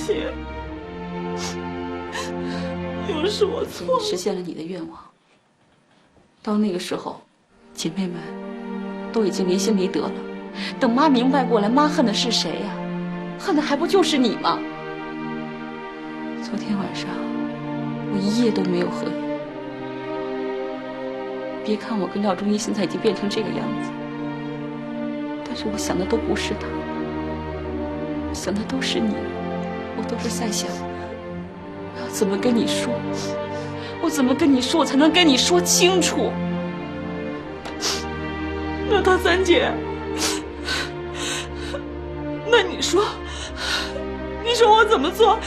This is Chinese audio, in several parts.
谢，又是我错了。实现了你的愿望。到那个时候，姐妹们都已经离心离德了。等妈明白过来，妈恨的是谁呀？恨的还不就是你吗？昨天晚上我一夜都没有合眼。别看我跟廖中医现在已经变成这个样子，但是我想的都不是他，我想的都是你。我都是在想，我要怎么跟你说，我怎么跟你说，我才能跟你说清楚。那大三姐，那你说我怎么做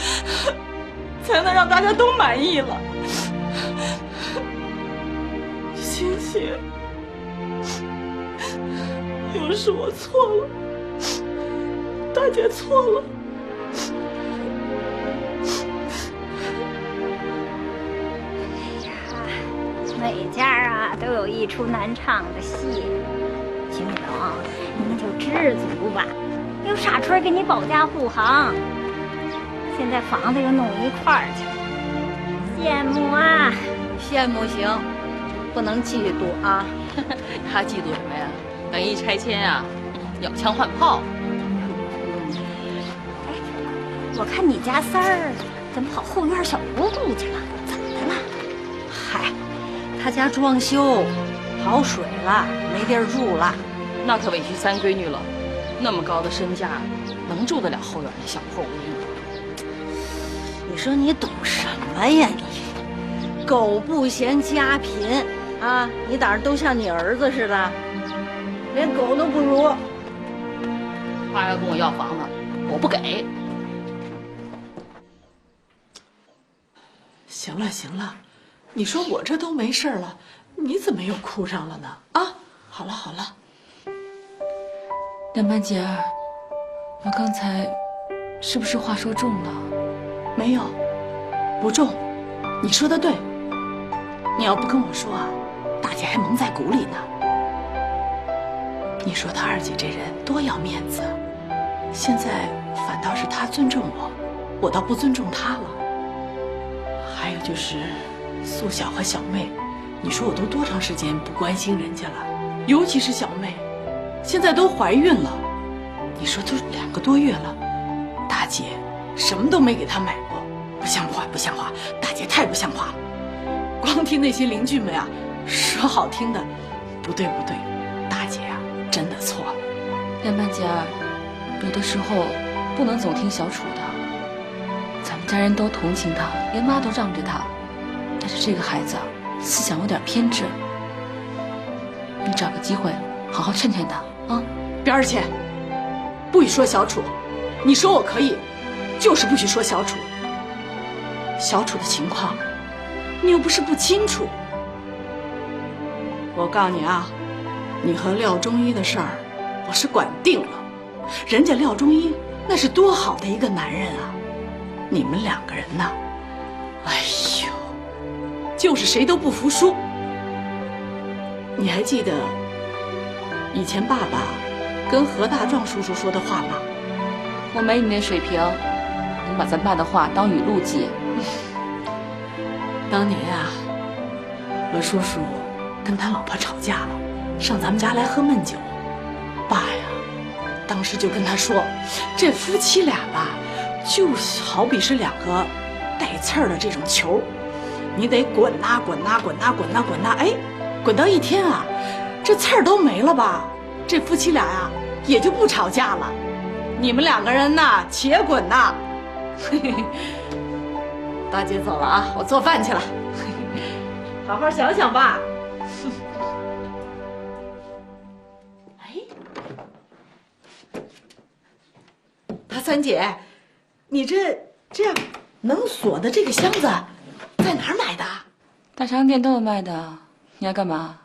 才能让大家都满意了？欣欣，又是我错了，大姐错了。每家啊都有一出难唱的戏，秦美龙，你就知足吧。有傻春给你保驾护航，现在房子又弄一块儿去了，羡慕啊！羡慕行，不能嫉妒啊！他嫉妒什么呀？等一拆迁啊，摇枪换炮。哎，我看你家三儿怎么跑后院小屋住去了？怎么的了？嗨，他家装修跑水了，没地儿住了。那可委屈三闺女了，那么高的身价，能住得了后院那小破屋吗？你说你懂什么呀你？狗不嫌家贫啊！你胆儿都像你儿子似的，连狗都不如。他要跟我要房子，我不给。行了行了，你说我这都没事了，你怎么又哭上了呢？啊，好了好了。梁半姐儿，我刚才是不是话说重了？没有，不重，你说的对。你要不跟我说啊，大姐还蒙在鼓里呢。你说她二姐这人多要面子，现在反倒是她尊重我，我倒不尊重她了。还有就是素晓和小妹，你说我都多长时间不关心人家了？尤其是小妹，现在都怀孕了，你说都2个多月了，大姐什么都没给她买过，不像话不像话，大姐太不像话了。光听那些邻居们啊说好听的，不对不对，大姐啊真的错了。梁半姐儿，有的时候不能总听小楚的，咱们家人都同情他，连妈都让着他，但是这个孩子思想有点偏执，你找个机会好好劝劝他啊。边儿去，不许说小楚，你说我可以，就是不许说小楚。小楚的情况你又不是不清楚。我告诉你啊，你和廖中医的事儿我是管定了，人家廖中医那是多好的一个男人啊，你们2个人呐，哎呦，就是谁都不服输。你还记得以前爸爸跟何大壮叔叔说的话吗？我没你那水平，能把咱爸的话当语录记。当年呀，何叔叔跟他老婆吵架了，上咱们家来喝闷酒。爸呀，当时就跟他说，这夫妻俩吧，就好比是2个带刺儿的这种球，你得滚呐滚呐滚呐滚呐滚呐，哎，滚到一天啊，这刺儿都没了吧，这夫妻俩呀也就不吵架了。你们2个人呐，且滚呐！嘿嘿嘿。大姐走了啊，我做饭去了。好好想想吧。哎，大三姐，你这样能锁的这个箱子在哪儿买的？大商店都有卖的，你要干嘛？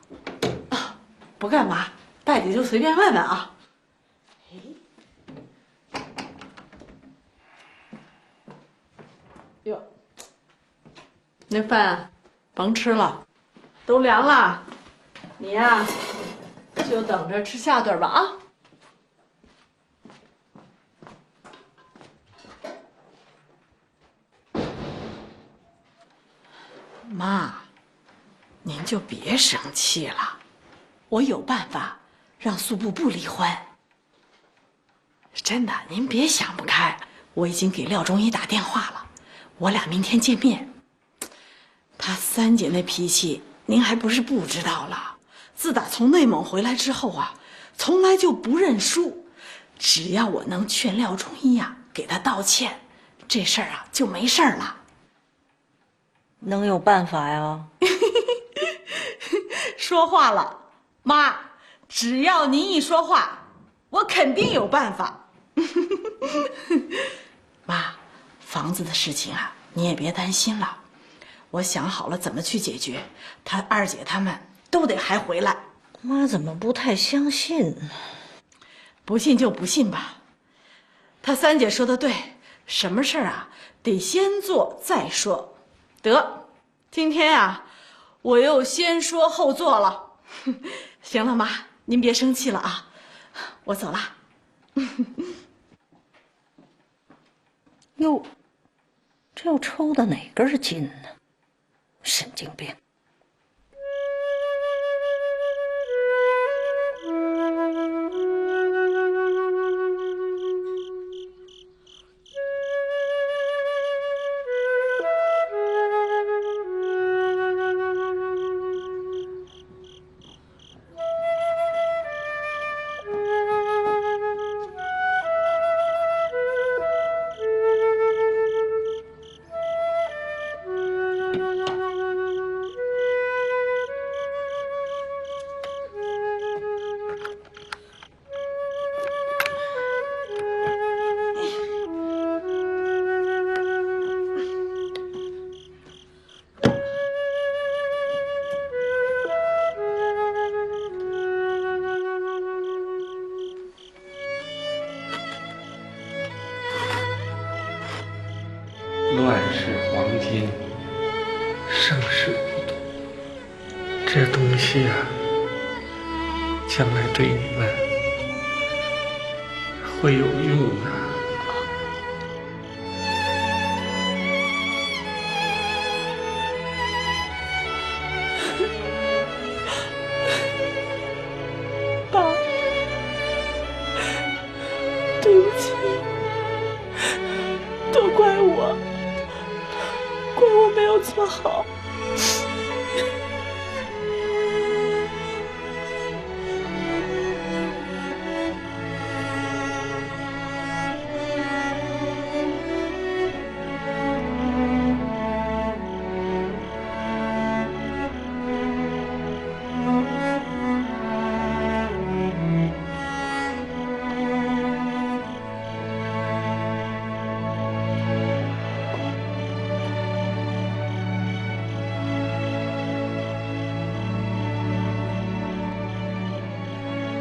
啊，不干嘛，大姐就随便问问啊。哟，那饭甭吃了，都凉了。你呀，就等着吃下顿吧啊。妈，您就别生气了，我有办法让苏布不离婚。真的，您别想不开，我已经给廖中医打电话了，我俩明天见面。他三姐那脾气，您还不是不知道了。自打从内蒙回来之后啊，从来就不认输。只要我能劝廖中医啊给他道歉，这事儿啊就没事儿了。能有办法呀？说话了，妈，只要您一说话，我肯定有办法。妈，房子的事情啊，你也别担心了，我想好了怎么去解决，他二姐他们都得还回来。妈怎么不太相信呢？不信就不信吧。他三姐说的对，什么事儿啊得先做再说。得，今天啊我又先说后做了。行了，妈，您别生气了啊，我走了。哟，这又抽的哪根筋呢？神经病！乱世黄金，盛世孤独。这东西啊，将来对你们会有用的。爸，对不起，都怪我没有做好。